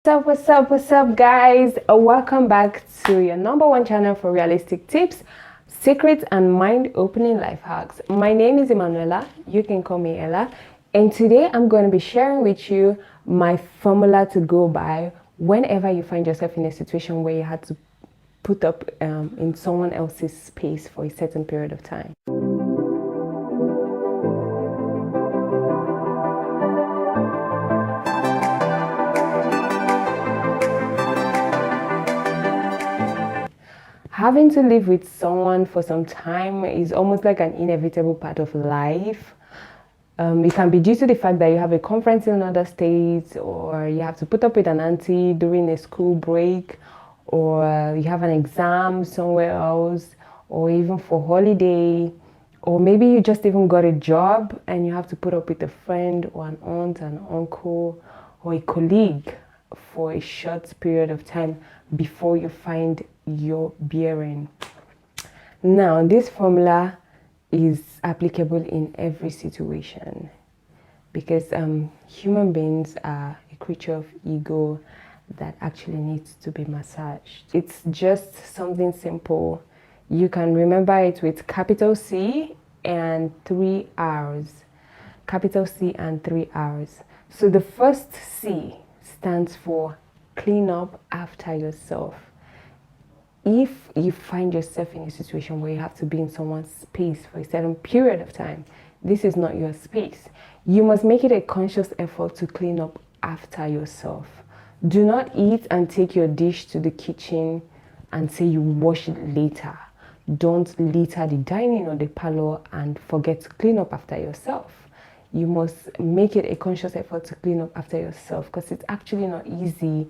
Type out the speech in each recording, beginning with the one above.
What's up, guys? Welcome back to your number one channel for realistic tips, secrets, and mind-opening life hacks. My name is Emanuela. You can call me Ella. And today I'm going to be sharing with you my formula to go by whenever you find yourself in a situation where you had to put up in someone else's space for a certain period of time. Having to live with someone for some time is almost like an inevitable part of life. It can be due to the fact that you have a conference in another state, or you have to put up with an auntie during a school break, or you have an exam somewhere else, or even for holiday, or maybe you just even got a job and you have to put up with a friend or an aunt, an uncle, or a colleague for a short period of time before you find your bearing. Now, this formula is applicable in every situation because human beings are a creature of ego that actually needs to be massaged. It's just something simple. You can remember it with capital C and 3 R's. Capital C and 3 R's. So the first C stands for clean up after yourself. If you find yourself in a situation where you have to be in someone's space for a certain period of time, this is not your space. You must make it a conscious effort to clean up after yourself. Do not eat and take your dish to the kitchen and say you wash it later. Don't litter the dining or the parlor and forget to clean up after yourself. You must make it a conscious effort to clean up after yourself because it's actually not easy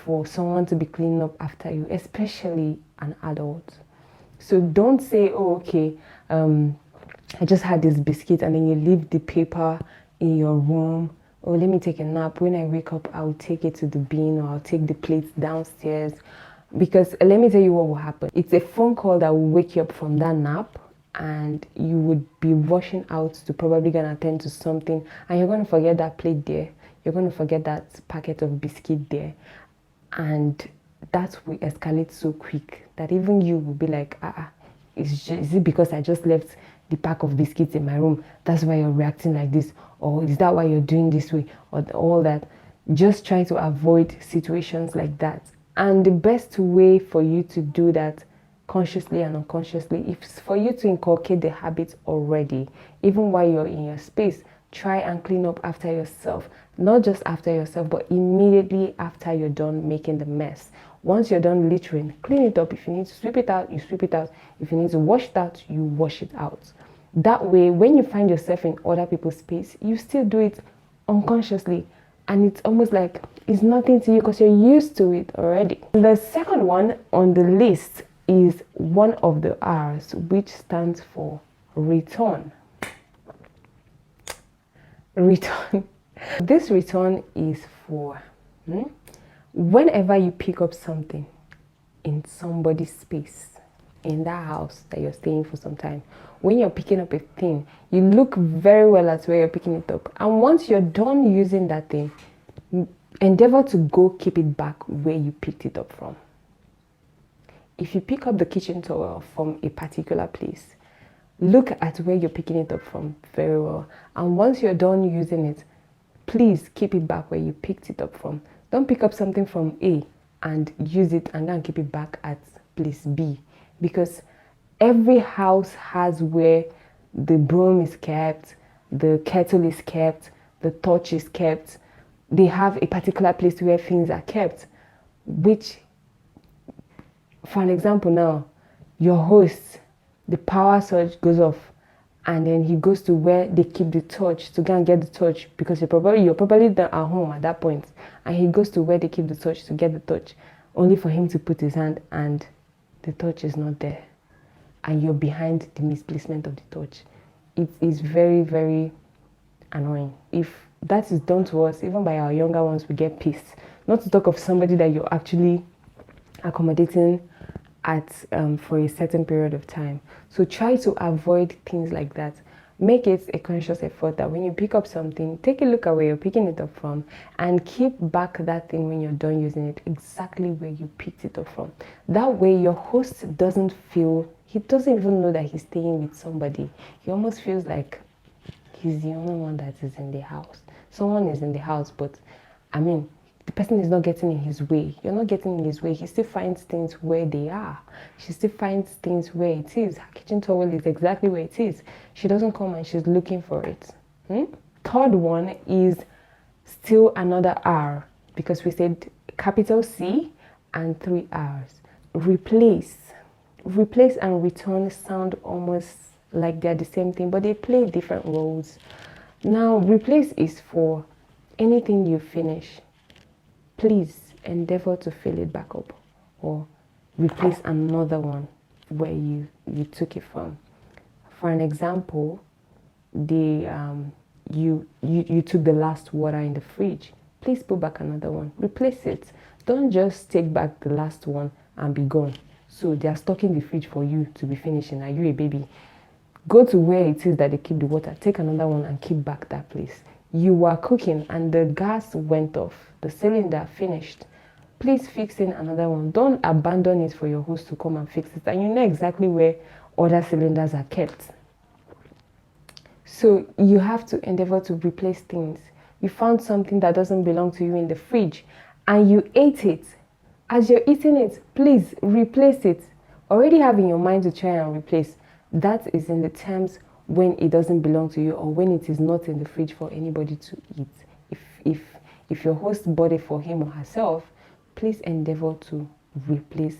for someone to be cleaning up after you, especially an adult. So don't say, oh, okay, I just had this biscuit, and then you leave the paper in your room. Oh, let me take a nap. When I wake up, I'll take it to the bin, or I'll take the plates downstairs. Because let me tell you what will happen. It's a phone call that will wake you up from that nap, and you would be rushing out to probably gonna attend to something, and you're gonna forget that plate there. You're gonna forget that packet of biscuit there. And that will escalate so quick that even you will be like, is it because I just left the pack of biscuits in my room? That's why you're reacting like this? Or is that why you're doing this way? Or all that. Just try to avoid situations like that. And the best way for you to do that consciously and unconsciously is for you to inculcate the habit already. Even while you're in your space, try and clean up after yourself. Not just after yourself, but immediately after you're done making the mess. Once you're done littering, clean it up. If you need to sweep it out, you sweep it out. If you need to wash it out, you wash it out. That way, when you find yourself in other people's space, you still do it unconsciously. And it's almost like it's nothing to you because you're used to it already. The second one on the list is one of the R's, which stands for return. Return. This return is for whenever you pick up something in somebody's space, in that house that you're staying for some time. When you're picking up a thing, you look very well at where you're picking it up. And once you're done using that thing, endeavor to go keep it back where you picked it up from. If you pick up the kitchen towel from a particular place, look at where you're picking it up from very well. And once you're done using it, please keep it back where you picked it up from. Don't pick up something from A and use it and then keep it back at place B. Because every house has where the broom is kept, the kettle is kept, the torch is kept. They have a particular place where things are kept, which, for an example now, your host, the power surge goes off, and then he goes to where they keep the torch to go and get the torch, because you're probably at home at that point, and he goes to where they keep the torch to get the torch, only for him to put his hand and the torch is not there, and you're behind the misplacement of the torch. It is very, very annoying. If that is done to us, even by our younger ones, we get pissed. Not to talk of somebody that you're actually accommodating at for a certain period of time. So try to avoid things like that. make it a conscious effort that when you pick up something, take a look at where you're picking it up from and keep back that thing when you're done using it exactly where you picked it up from. That way your host doesn't feel, he doesn't even know that he's staying with somebody. He almost feels like he's the only one that is in the house. Someone is in the house, but I mean, the person is not getting in his way. You're not getting in his way. He still finds things where they are. She still finds things where it is. Her kitchen towel is exactly where it is. She doesn't come and she's looking for it. Third one is still another R, because we said capital C and 3 R's. Replace. Replace and return sound almost like they're the same thing, but they play different roles. Now, replace is for anything you finish. Please endeavor to fill it back up or replace another one where you took it from. For an example, you took the last water in the fridge. Please put back another one. Replace it. Don't just take back the last one and be gone. So they are stocking the fridge for you to be finishing. Are you a baby? Go to where it is that they keep the water. Take another one and keep back that place. You were cooking and the gas went off. The cylinder finished. Please fix in another one. Don't abandon it for your host to come and fix it. And you know exactly where other cylinders are kept. So you have to endeavor to replace things. You found something that doesn't belong to you in the fridge and you ate it. As you're eating it, please replace it. Already have in your mind to try and replace. That is in the terms when it doesn't belong to you or when it is not in the fridge for anybody to eat. If your host bought it for him or herself, please endeavor to replace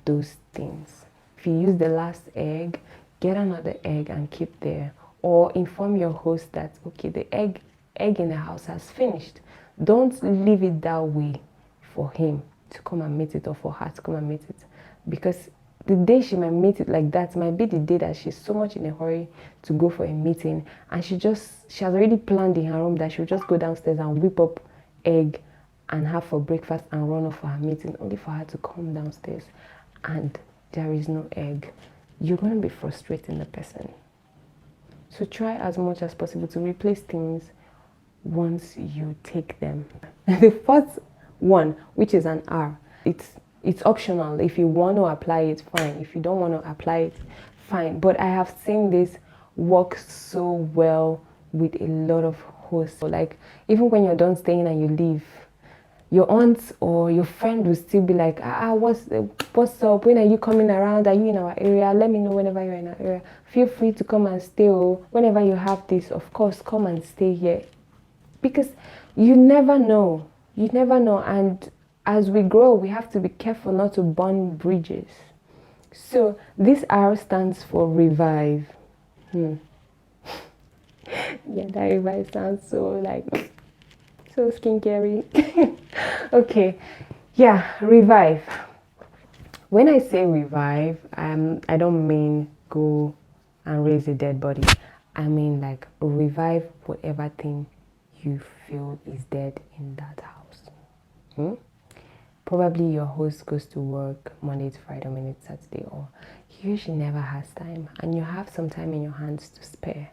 those things. If you use the last egg, get another egg and keep there. Or inform your host that, okay, the egg in the house has finished. Don't leave it that way for him to come and meet it or for her to come and meet it. Because the day she might meet it like that might be the day that she's so much in a hurry to go for a meeting and she has already planned in her room that she'll just go downstairs and whip up egg and have for breakfast and run off for her meeting, only for her to come downstairs and there is no egg. You're going to be frustrating the person. So try as much as possible to replace things once you take them. The fourth one, which is an R, it's optional. If you want to apply it, fine. If you don't want to apply it, fine. But I have seen this work so well with a lot of hosts. So like even when you're done staying and you leave, your aunt or your friend will still be like, what's up? When are you coming around? Are you in our area? Let me know whenever you're in our area. Feel free to come and stay. Or whenever you have this, of course, come and stay here. Because you never know. You never know. And as we grow, we have to be careful not to burn bridges. So this R stands for revive. Yeah, that revive sounds so like so skincare. Okay, yeah, revive. When I say revive, I don't mean go and raise a dead body. I mean like revive whatever thing you feel is dead in that house. Probably your host goes to work Monday to Friday, Monday to Saturday, or he usually never has time, and you have some time in your hands to spare.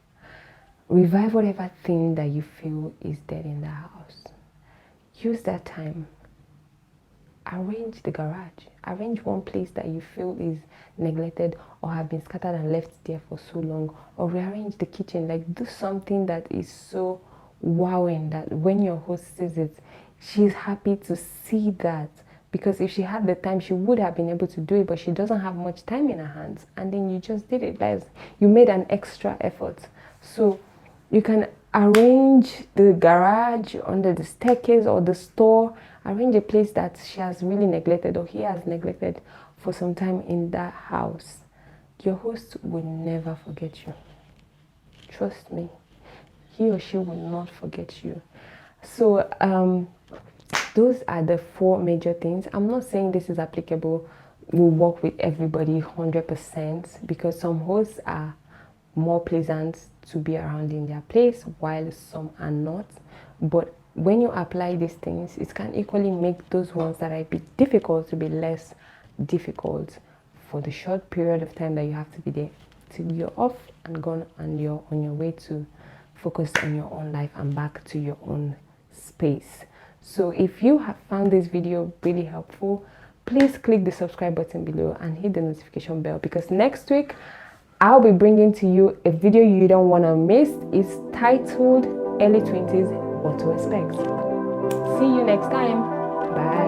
Revive whatever thing that you feel is dead in the house. Use that time. Arrange the garage. Arrange one place that you feel is neglected or have been scattered and left there for so long. Or rearrange the kitchen. Like do something that is so wowing that when your host sees it, she's happy to see that. Because if she had the time, she would have been able to do it, but she doesn't have much time in her hands. And then you just did it. Guys, you made an extra effort. So you can arrange the garage under the staircase or the store. Arrange a place that she has really neglected or he has neglected for some time in that house. Your host will never forget you. Trust me. He or she will not forget you. So those are the 4 major things. I'm not saying this is applicable, will work with everybody 100%, because some hosts are more pleasant to be around in their place while some are not. But when you apply these things, it can equally make those ones that are a bit difficult to be less difficult for the short period of time that you have to be there. till you're off and gone and you're on your way to focus on your own life and back to your own space. So if you have found this video really helpful, please click the subscribe button below and hit the notification bell, because next week I'll be bringing to you a video you don't want to miss. It's titled Early 20s, What to Expect. See you next time. Bye.